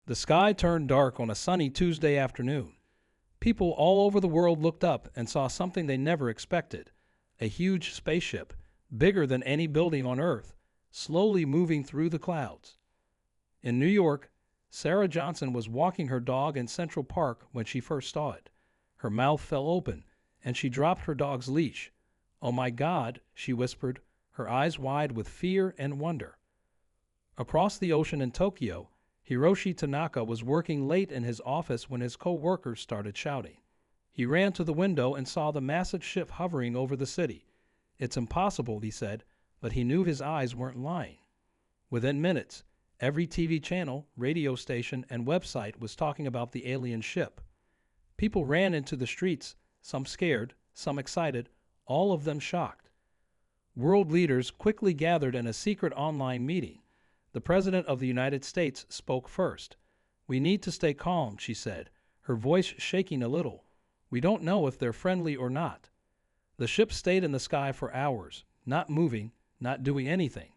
The sky turned dark on a sunny Tuesday afternoon. People all over the world looked up and saw something they never expected: a huge spaceship, bigger than any building on Earth, slowly moving through the clouds. In New York, Sarah Johnson was walking her dog in Central Park when she first saw it. Her mouth fell open, and she dropped her dog's leash. "Oh my God," she whispered, her eyes wide with fear and wonder. Across the ocean in Tokyo, Hiroshi Tanaka was working late in his office when his co-workers started shouting. He ran to the window and saw the massive ship hovering over the city. "It's impossible," he said, but he knew his eyes weren't lying. Within minutes, every TV channel, radio station, and website was talking about the alien ship. People ran into the streets, some scared, some excited, all of them shocked. World leaders quickly gathered in a secret online meeting. The President of the United States spoke first. "We need to stay calm," she said, her voice shaking a little. "We don't know if they're friendly or not." The ship stayed in the sky for hours, not moving, not doing anything.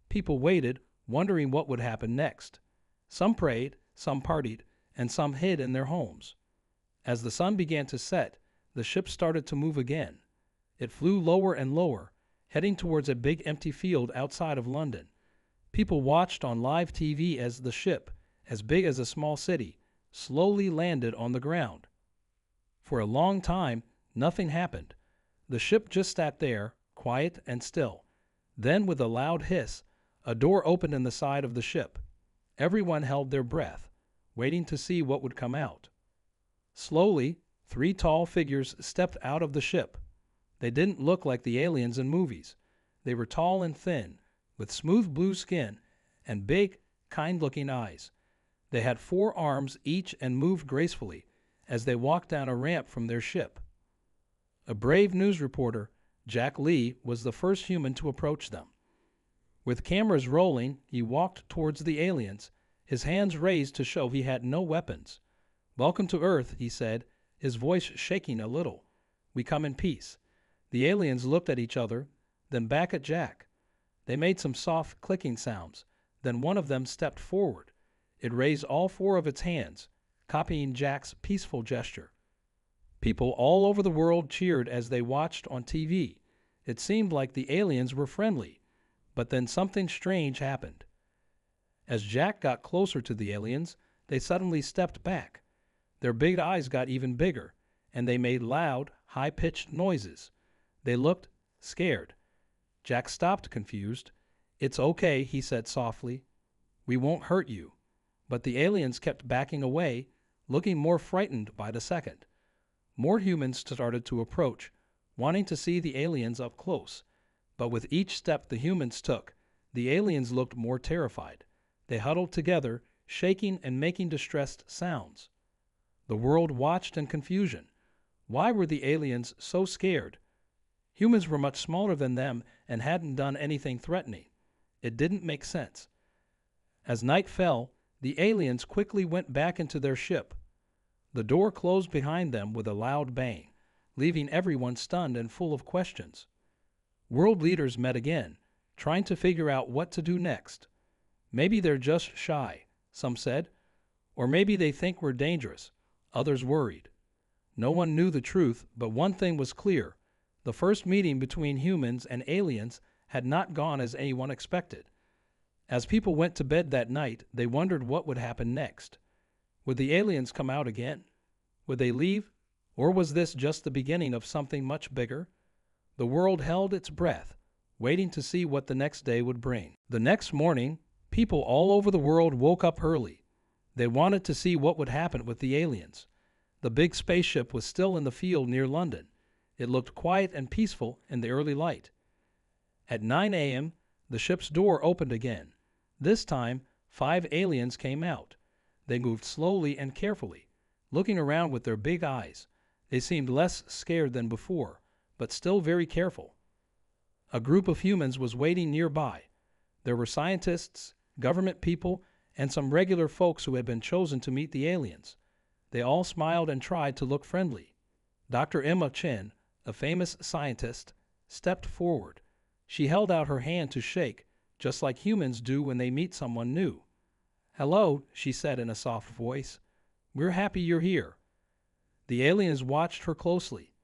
People waited, wondering what would happen next. Some prayed, some partied, and some hid in their homes. As the sun began to set, the ship started to move again. It flew lower and lower, heading towards a big empty field outside of London. People watched on live TV as the ship, as big as a small city, slowly landed on the ground. For a long time, nothing happened. The ship just sat there, quiet and still. Then, with a loud hiss, a door opened in the side of the ship. Everyone held their breath, waiting to see what would come out. Slowly, 3 tall figures stepped out of the ship. They didn't look like the aliens in movies. They were tall and thin, with smooth blue skin and big, kind-looking eyes. They had 4 arms each and moved gracefully as they walked down a ramp from their ship. A brave news reporter, Jack Lee, was the first human to approach them. With cameras rolling, he walked towards the aliens, his hands raised to show he had no weapons. "Welcome to Earth," he said, his voice shaking a little. "We come in peace." The aliens looked at each other, then back at Jack. They made some soft clicking sounds. Then one of them stepped forward. It raised all 4 of its hands, copying Jack's peaceful gesture. People all over the world cheered as they watched on TV. It seemed like the aliens were friendly. But then something strange happened. As Jack got closer to the aliens, they suddenly stepped back. Their big eyes got even bigger, and they made loud, high-pitched noises. They looked scared. Jack stopped, confused. "It's okay," he said softly. "We won't hurt you." But the aliens kept backing away, looking more frightened by the second. More humans started to approach, wanting to see the aliens up close. But with each step the humans took, the aliens looked more terrified. They huddled together, shaking and making distressed sounds. The world watched in confusion. Why were the aliens so scared? Humans were much smaller than them and hadn't done anything threatening. It didn't make sense. As night fell, the aliens quickly went back into their ship. The door closed behind them with a loud bang, leaving everyone stunned and full of questions. World leaders met again, trying to figure out what to do next. "Maybe they're just shy," some said. "Or maybe they think we're dangerous," others worried. No one knew the truth, but one thing was clear. The first meeting between humans and aliens had not gone as anyone expected. As people went to bed that night, they wondered what would happen next. Would the aliens come out again? Would they leave? Or was this just the beginning of something much bigger? The world held its breath, waiting to see what the next day would bring. The next morning, people all over the world woke up early. They wanted to see what would happen with the aliens. The big spaceship was still in the field near London. It looked quiet and peaceful in the early light. At 9 a.m., the ship's door opened again. This time, 5 aliens came out. They moved slowly and carefully, looking around with their big eyes. They seemed less scared than before, but still very careful. A group of humans was waiting nearby. There were scientists, government people, and some regular folks who had been chosen to meet the aliens. They all smiled and tried to look friendly. Dr. Emma Chen, a famous scientist, stepped forward. She held out her hand to shake, just like humans do when they meet someone new. "Hello," she said in a soft voice. "We're happy you're here." The aliens watched her closely.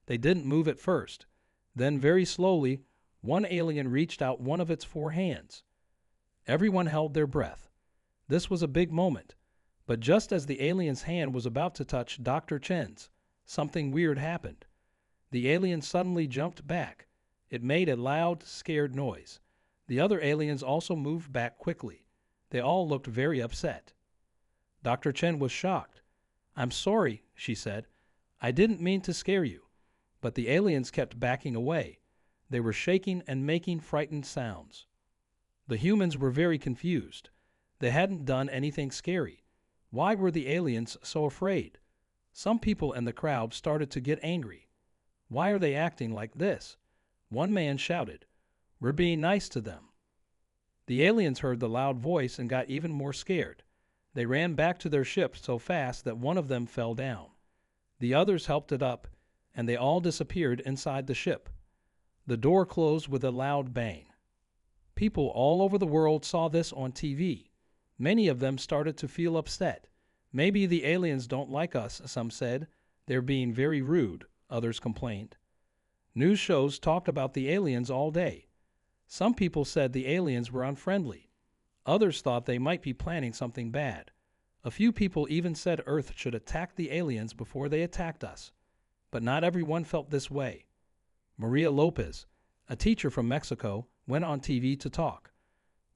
They didn't move at first. Then, very slowly, one alien reached out one of its 4 hands. Everyone held their breath. This was a big moment. But just as the alien's hand was about to touch Dr. Chen's, something weird happened. The alien suddenly jumped back. It made a loud, scared noise. The other aliens also moved back quickly. They all looked very upset. Dr. Chen was shocked. "I'm sorry," she said. "I didn't mean to scare you." But the aliens kept backing away. They were shaking and making frightened sounds. The humans were very confused. They hadn't done anything scary. Why were the aliens so afraid? Some people in the crowd started to get angry. "Why are they acting like this?" One man shouted. "We're being nice to them." The aliens heard the loud voice and got even more scared. They ran back to their ship so fast that one of them fell down. The others helped it up, and they all disappeared inside the ship. The door closed with a loud bang. People all over the world saw this on TV. Many of them started to feel upset. "Maybe the aliens don't like us," some said. "They're being very rude," others complained. News shows talked about the aliens all day. Some people said the aliens were unfriendly. Others thought they might be planning something bad. A few people even said Earth should attack the aliens before they attacked us. But not everyone felt this way. Maria Lopez, a teacher from Mexico, went on TV to talk.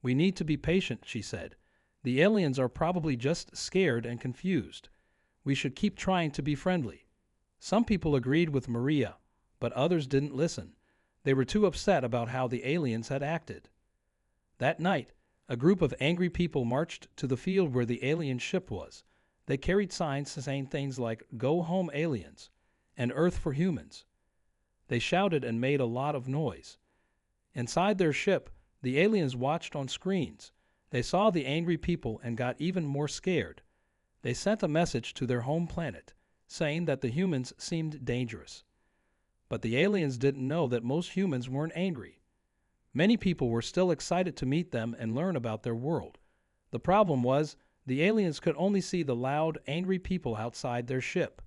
"We need to be patient," she said. "The aliens are probably just scared and confused. We should keep trying to be friendly." Some people agreed with Maria, but others didn't listen. They were too upset about how the aliens had acted. That night, a group of angry people marched to the field where the alien ship was. They carried signs saying things like "Go home, aliens," and "Earth for humans." They shouted and made a lot of noise. Inside their ship, the aliens watched on screens. They saw the angry people and got even more scared. They sent a message to their home planet, saying that the humans seemed dangerous. But the aliens didn't know that most humans weren't angry. Many people were still excited to meet them and learn about their world. The problem was, the aliens could only see the loud, angry people outside their ship.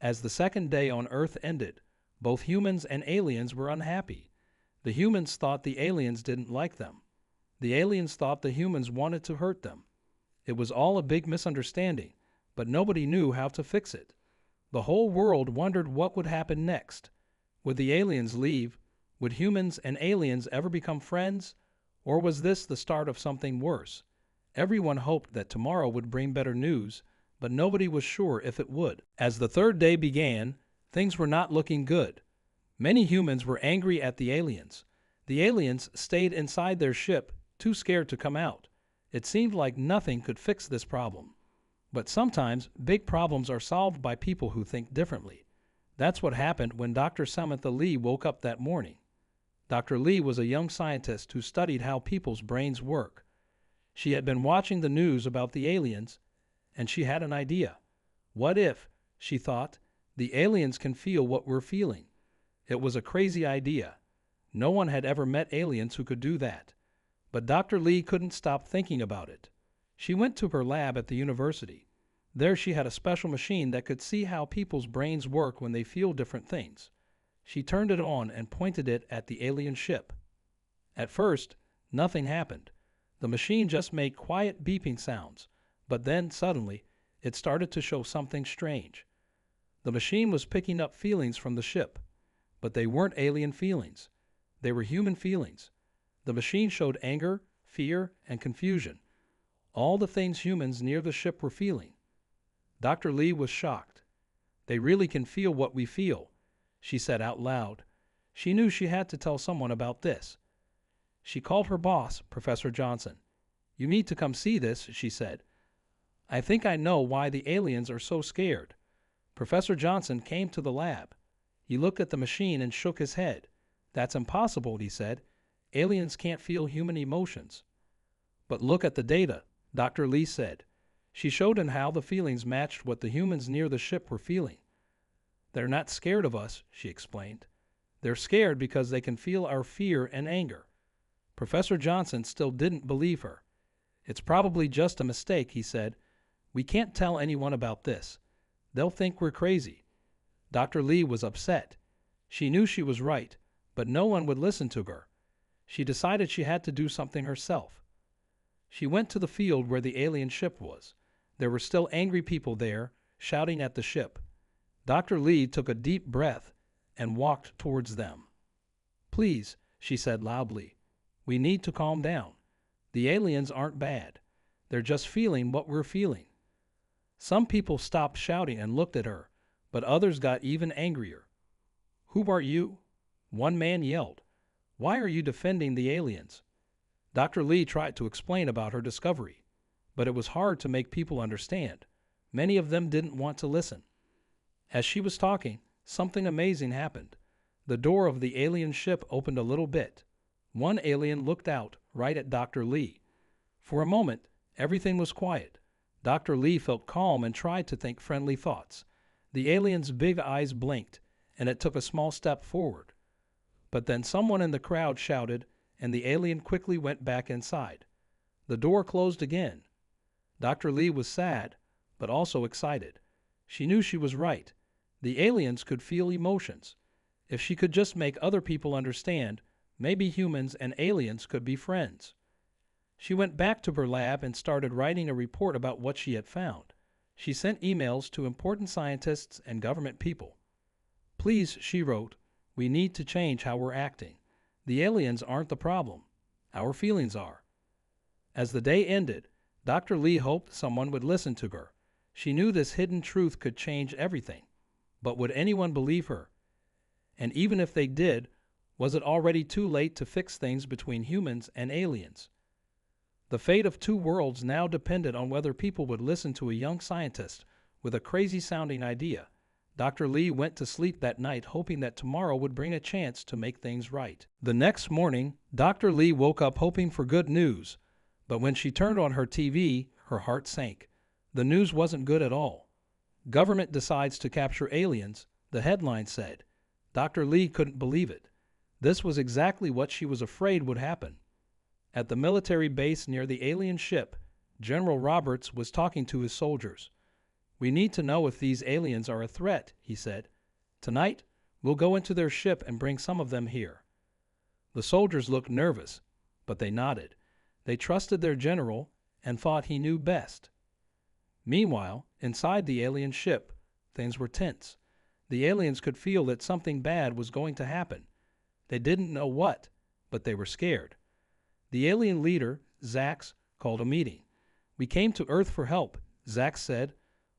As the second day on Earth ended, both humans and aliens were unhappy. The humans thought the aliens didn't like them. The aliens thought the humans wanted to hurt them. It was all a big misunderstanding, but nobody knew how to fix it. The whole world wondered what would happen next. Would the aliens leave? Would humans and aliens ever become friends? Or was this the start of something worse? Everyone hoped that tomorrow would bring better news, but nobody was sure if it would. As the third day began, things were not looking good. Many humans were angry at the aliens. The aliens stayed inside their ship, too scared to come out. It seemed like nothing could fix this problem. But sometimes, big problems are solved by people who think differently. That's what happened when Dr. Samantha Lee woke up that morning. Dr. Lee was a young scientist who studied how people's brains work. She had been watching the news about the aliens, and she had an idea. What if, she thought, the aliens can feel what we're feeling? It was a crazy idea. No one had ever met aliens who could do that. But Dr. Lee couldn't stop thinking about it. She went to her lab at the university. There she had a special machine that could see how people's brains work when they feel different things. She turned it on and pointed it at the alien ship. At first, nothing happened. The machine just made quiet beeping sounds, but then suddenly, it started to show something strange. The machine was picking up feelings from the ship, but they weren't alien feelings. They were human feelings. The machine showed anger, fear, and confusion. All the things humans near the ship were feeling. Dr. Lee was shocked. "They really can feel what we feel," she said out loud. She knew she had to tell someone about this. She called her boss, Professor Johnson. "You need to come see this," she said. "I think I know why the aliens are so scared." Professor Johnson came to the lab. He looked at the machine and shook his head. "That's impossible," he said. "Aliens can't feel human emotions." "But look at the data," Dr. Lee said. She showed him how the feelings matched what the humans near the ship were feeling. "They're not scared of us," she explained. "They're scared because they can feel our fear and anger." Professor Johnson still didn't believe her. "It's probably just a mistake," he said. "We can't tell anyone about this. They'll think we're crazy." Dr. Lee was upset. She knew she was right, but no one would listen to her. She decided she had to do something herself. She went to the field where the alien ship was. There were still angry people there, shouting at the ship. Dr. Lee took a deep breath and walked towards them. "Please," she said loudly, "we need to calm down. The aliens aren't bad. They're just feeling what we're feeling." Some people stopped shouting and looked at her, but others got even angrier. "Who are you?" One man yelled. "Why are you defending the aliens?" Dr. Lee tried to explain about her discovery, but it was hard to make people understand. Many of them didn't want to listen. As she was talking, something amazing happened. The door of the alien ship opened a little bit. One alien looked out right at Dr. Lee. For a moment, everything was quiet. Dr. Lee felt calm and tried to think friendly thoughts. The alien's big eyes blinked, and it took a small step forward. But then someone in the crowd shouted, and the alien quickly went back inside. The door closed again. Dr. Lee was sad, but also excited. She knew she was right. The aliens could feel emotions. If she could just make other people understand, maybe humans and aliens could be friends. She went back to her lab and started writing a report about what she had found. She sent emails to important scientists and government people. "Please," she wrote, "we need to change how we're acting. The aliens aren't the problem. Our feelings are." As the day ended, Dr. Lee hoped someone would listen to her. She knew this hidden truth could change everything. But would anyone believe her? And even if they did, was it already too late to fix things between humans and aliens? The fate of two worlds now depended on whether people would listen to a young scientist with a crazy-sounding idea. Dr. Lee went to sleep that night hoping that tomorrow would bring a chance to make things right. The next morning, Dr. Lee woke up hoping for good news, but when she turned on her TV, her heart sank. The news wasn't good at all. "Government decides to capture aliens," the headline said. Dr. Lee couldn't believe it. This was exactly what she was afraid would happen. At the military base near the alien ship, General Roberts was talking to his soldiers. "We need to know if these aliens are a threat," he said. "Tonight, we'll go into their ship and bring some of them here." The soldiers looked nervous, but they nodded. They trusted their general and thought he knew best. Meanwhile, inside the alien ship, things were tense. The aliens could feel that something bad was going to happen. They didn't know what, but they were scared. The alien leader, Zax, called a meeting. "We came to Earth for help," Zax said,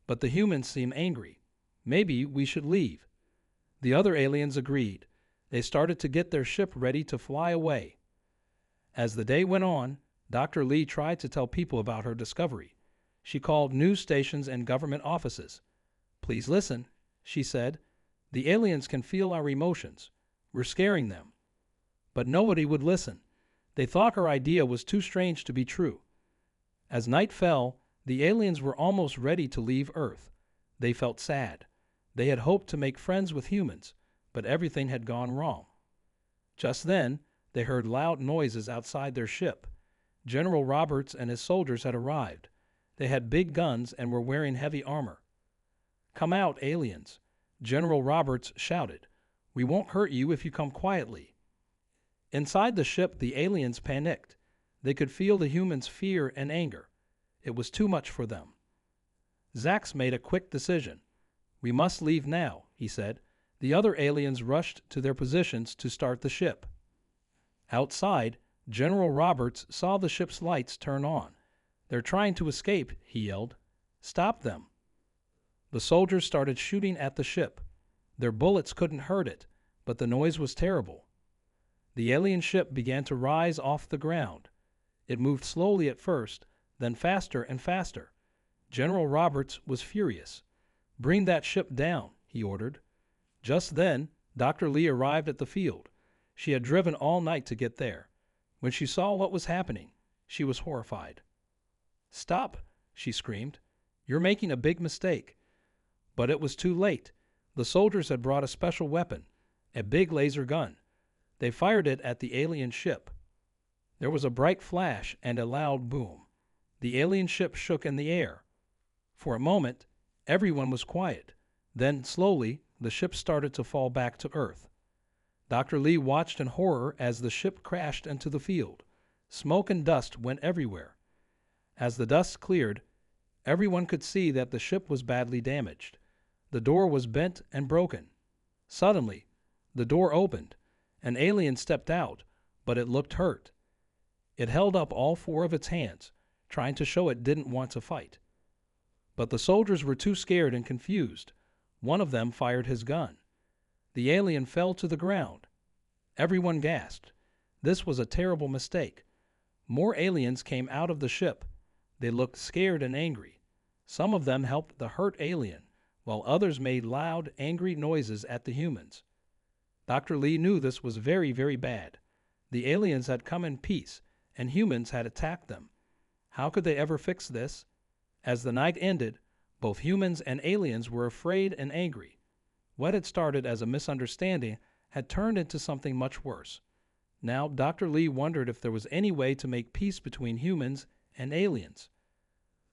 "but the humans seem angry. Maybe we should leave." The other aliens agreed. They started to get their ship ready to fly away. As the day went on, Dr. Lee tried to tell people about her discovery. She called news stations and government offices. "Please listen," she said. "The aliens can feel our emotions. We're scaring them." But nobody would listen. They thought her idea was too strange to be true. As night fell, the aliens were almost ready to leave Earth. They felt sad. They had hoped to make friends with humans, but everything had gone wrong. Just then, they heard loud noises outside their ship. General Roberts and his soldiers had arrived. They had big guns and were wearing heavy armor. "Come out, aliens," General Roberts shouted. "We won't hurt you if you come quietly." Inside the ship, the aliens panicked. They could feel the humans' fear and anger. It was too much for them. Zax made a quick decision. "We must leave now," he said. The other aliens rushed to their positions to start the ship. Outside, General Roberts saw the ship's lights turn on. "They're trying to escape," he yelled. "Stop them." The soldiers started shooting at the ship. Their bullets couldn't hurt it, but the noise was terrible. The alien ship began to rise off the ground. It moved slowly at first, then faster and faster. General Roberts was furious. "Bring that ship down," he ordered. Just then, Dr. Lee arrived at the field. She had driven all night to get there. When she saw what was happening, she was horrified. "Stop," she screamed. "You're making a big mistake." But it was too late. The soldiers had brought a special weapon, a big laser gun. They fired it at the alien ship. There was a bright flash and a loud boom. The alien ship shook in the air. For a moment, everyone was quiet. Then, slowly, the ship started to fall back to Earth. Dr. Lee watched in horror as the ship crashed into the field. Smoke and dust went everywhere. As the dust cleared, everyone could see that the ship was badly damaged. The door was bent and broken. Suddenly, the door opened. An alien stepped out, but it looked hurt. It held up all four of its hands, trying to show it didn't want to fight. But the soldiers were too scared and confused. One of them fired his gun. The alien fell to the ground. Everyone gasped. This was a terrible mistake. More aliens came out of the ship. They looked scared and angry. Some of them helped the hurt alien, while others made loud, angry noises at the humans. Dr. Lee knew this was very, very bad. The aliens had come in peace, and humans had attacked them. How could they ever fix this? As the night ended, both humans and aliens were afraid and angry. What had started as a misunderstanding had turned into something much worse. Now, Dr. Lee wondered if there was any way to make peace between humans and aliens.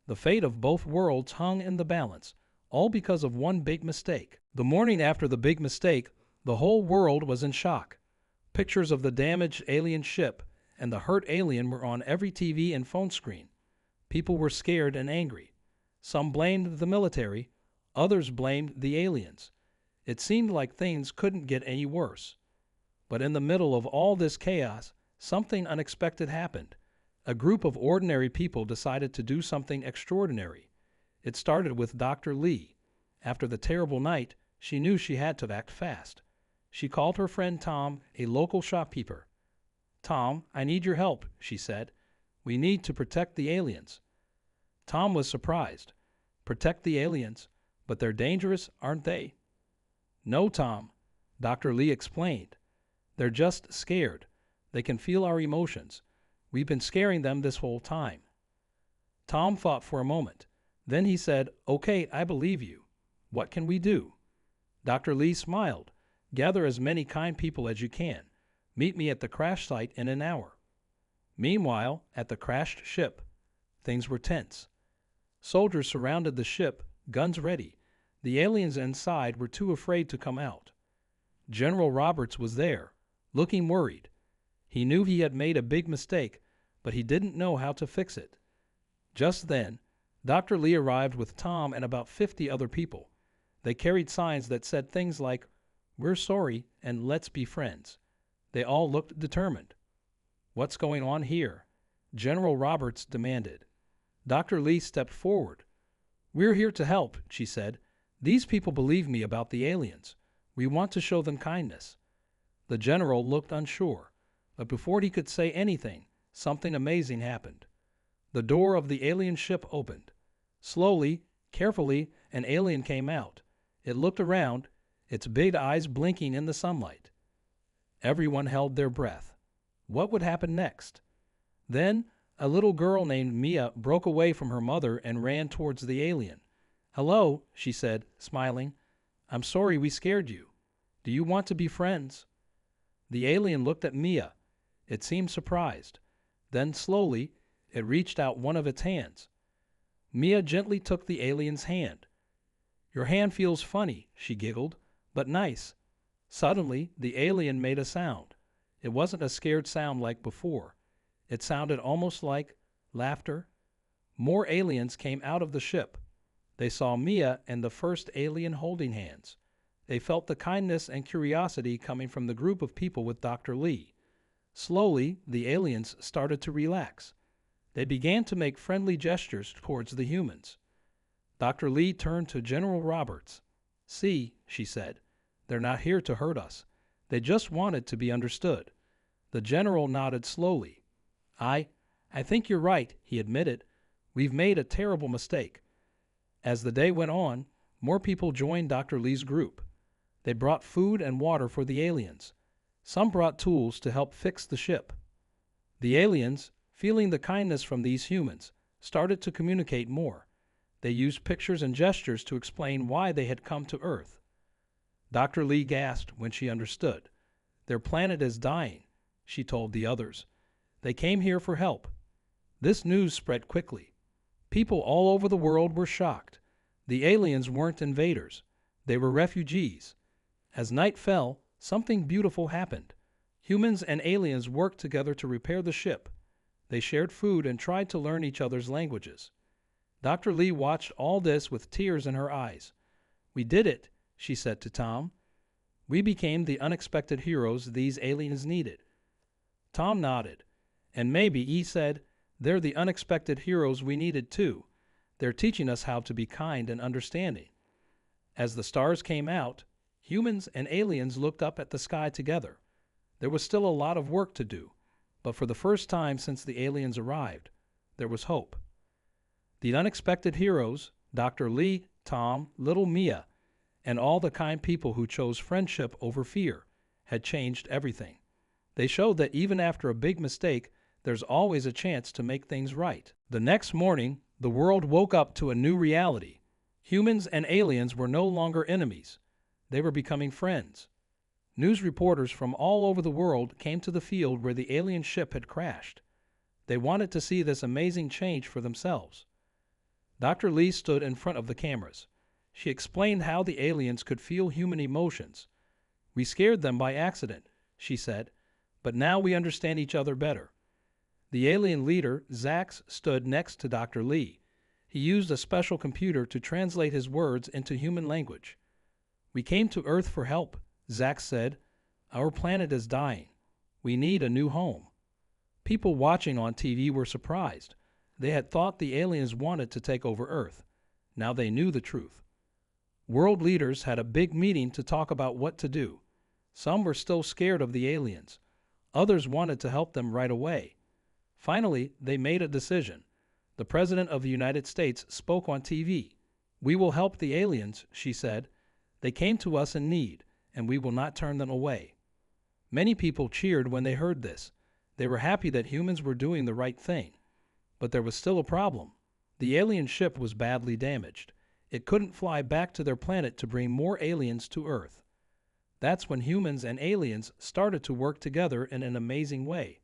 The fate of both worlds hung in the balance, all because of one big mistake. The morning after the big mistake, the whole world was in shock. Pictures of the damaged alien ship and the hurt alien were on every TV and phone screen. People were scared and angry. Some blamed the military, others blamed the aliens. It seemed like things couldn't get any worse. But in the middle of all this chaos, something unexpected happened. A group of ordinary people decided to do something extraordinary. It started with Dr. Lee. After the terrible night, she knew she had to act fast. She called her friend Tom, a local shopkeeper. "Tom, I need your help," she said. "We need to protect the aliens." Tom was surprised. "Protect the aliens? But they're dangerous, aren't they?" "No, Tom," Dr. Lee explained. "They're just scared. They can feel our emotions. We've been scaring them this whole time." Tom thought for a moment. Then he said, "Okay, I believe you. What can we do?" Dr. Lee smiled. "Gather as many kind people as you can. Meet me at the crash site in an hour." Meanwhile, at the crashed ship, things were tense. Soldiers surrounded the ship, guns ready. The aliens inside were too afraid to come out. General Roberts was there, looking worried. He knew he had made a big mistake, but he didn't know how to fix it. Just then, Dr. Lee arrived with Tom and about 50 other people. They carried signs that said things like, "We're sorry," and "Let's be friends." They all looked determined. "What's going on here?" General Roberts demanded. Dr. Lee stepped forward. "We're here to help," she said. "These people believe me about the aliens. We want to show them kindness." The general looked unsure, but before he could say anything, something amazing happened. The door of the alien ship opened. Slowly, carefully, an alien came out. It looked around, its big eyes blinking in the sunlight. Everyone held their breath. What would happen next? Then, a little girl named Mia broke away from her mother and ran towards the alien. "Hello," she said, smiling. "I'm sorry we scared you. Do you want to be friends?" The alien looked at Mia. It seemed surprised. Then, slowly, it reached out one of its hands. Mia gently took the alien's hand. "Your hand feels funny," she giggled, "but nice." Suddenly, the alien made a sound. It wasn't a scared sound like before. It sounded almost like laughter. More aliens came out of the ship. They saw Mia and the first alien holding hands. They felt the kindness and curiosity coming from the group of people with Dr. Lee. Slowly, the aliens started to relax. They began to make friendly gestures towards the humans. Dr. Lee turned to General Roberts. "See," she said, "they're not here to hurt us. They just wanted to be understood." The general nodded slowly. I think you're right," he admitted. "We've made a terrible mistake." As the day went on, more people joined Dr. Lee's group. They brought food and water for the aliens. Some brought tools to help fix the ship. The aliens, feeling the kindness from these humans, started to communicate more. They used pictures and gestures to explain why they had come to Earth. Dr. Lee gasped when she understood. "Their planet is dying," she told the others. "They came here for help." This news spread quickly. People all over the world were shocked. The aliens weren't invaders. They were refugees. As night fell, something beautiful happened. Humans and aliens worked together to repair the ship. They shared food and tried to learn each other's languages. Dr. Lee watched all this with tears in her eyes. "We did it," she said to Tom. "We became the unexpected heroes these aliens needed." Tom nodded. "And maybe," he said, "they're the unexpected heroes we needed too. They're teaching us how to be kind and understanding." As the stars came out, humans and aliens looked up at the sky together. There was still a lot of work to do, but for the first time since the aliens arrived, there was hope. The unexpected heroes, Dr. Lee, Tom, little Mia, and all the kind people who chose friendship over fear, had changed everything. They showed that even after a big mistake, there's always a chance to make things right. The next morning, the world woke up to a new reality. Humans and aliens were no longer enemies. They were becoming friends. News reporters from all over the world came to the field where the alien ship had crashed. They wanted to see this amazing change for themselves. Dr. Lee stood in front of the cameras. She explained how the aliens could feel human emotions. "We scared them by accident," she said, "but now we understand each other better." The alien leader, Zax, stood next to Dr. Lee. He used a special computer to translate his words into human language. "We came to Earth for help," Zax said. "Our planet is dying. We need a new home." People watching on TV were surprised. They had thought the aliens wanted to take over Earth. Now they knew the truth. World leaders had a big meeting to talk about what to do. Some were still scared of the aliens. Others wanted to help them right away. Finally, they made a decision. The President of the United States spoke on TV. "We will help the aliens," she said. "They came to us in need, and we will not turn them away." Many people cheered when they heard this. They were happy that humans were doing the right thing. But there was still a problem. The alien ship was badly damaged. It couldn't fly back to their planet to bring more aliens to Earth. That's when humans and aliens started to work together in an amazing way.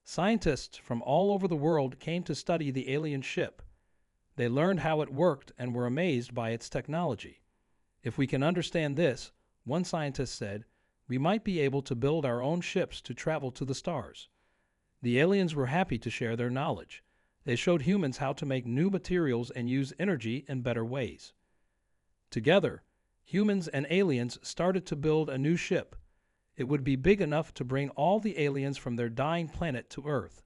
Scientists from all over the world came to study the alien ship. They learned how it worked and were amazed by its technology. "If we can understand this," one scientist said, "we might be able to build our own ships to travel to the stars." The aliens were happy to share their knowledge. They showed humans how to make new materials and use energy in better ways. Together, humans and aliens started to build a new ship. It would be big enough to bring all the aliens from their dying planet to Earth.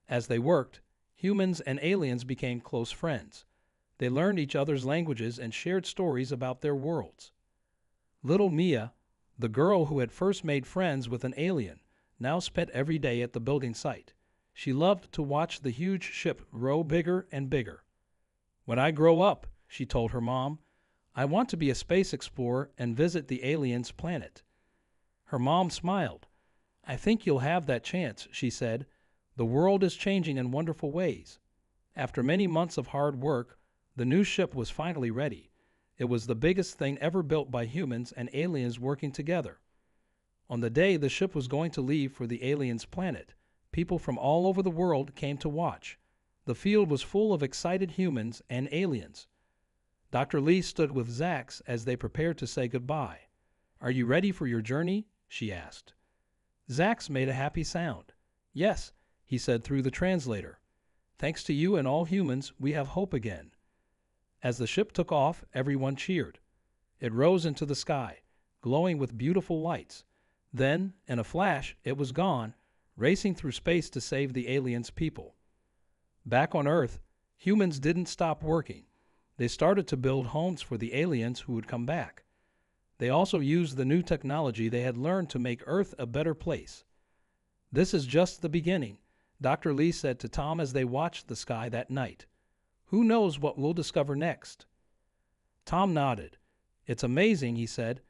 As they worked, humans and aliens became close friends. They learned each other's languages and shared stories about their worlds. Little Mia, the girl who had first made friends with an alien, now spent every day at the building site. She loved to watch the huge ship grow bigger and bigger. "When I grow up," she told her mom, "I want to be a space explorer and visit the aliens' planet." Her mom smiled. "I think you'll have that chance," she said. "The world is changing in wonderful ways." After many months of hard work, the new ship was finally ready. It was the biggest thing ever built by humans and aliens working together. On the day the ship was going to leave for the aliens' planet, people from all over the world came to watch. The field was full of excited humans and aliens. Dr. Lee stood with Zax as they prepared to say goodbye. "Are you ready for your journey?" she asked. Zax made a happy sound. "Yes," he said through the translator. "Thanks to you and all humans, we have hope again." As the ship took off, everyone cheered. It rose into the sky, glowing with beautiful lights. Then, in a flash, it was gone, racing through space to save the aliens' people. Back on Earth, humans didn't stop working. They started to build homes for the aliens who would come back. They also used the new technology they had learned to make Earth a better place. "This is just the beginning," Dr. Lee said to Tom as they watched the sky that night. "Who knows what we'll discover next?" Tom nodded. "It's amazing," he said.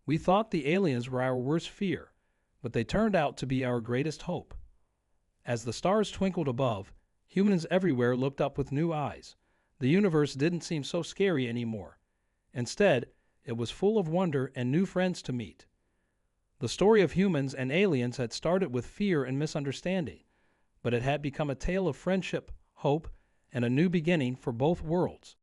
"We thought the aliens were our worst fear, but they turned out to be our greatest hope." As the stars twinkled above, humans everywhere looked up with new eyes. The universe didn't seem so scary anymore. Instead, it was full of wonder and new friends to meet. The story of humans and aliens had started with fear and misunderstanding, but it had become a tale of friendship, hope, and a new beginning for both worlds.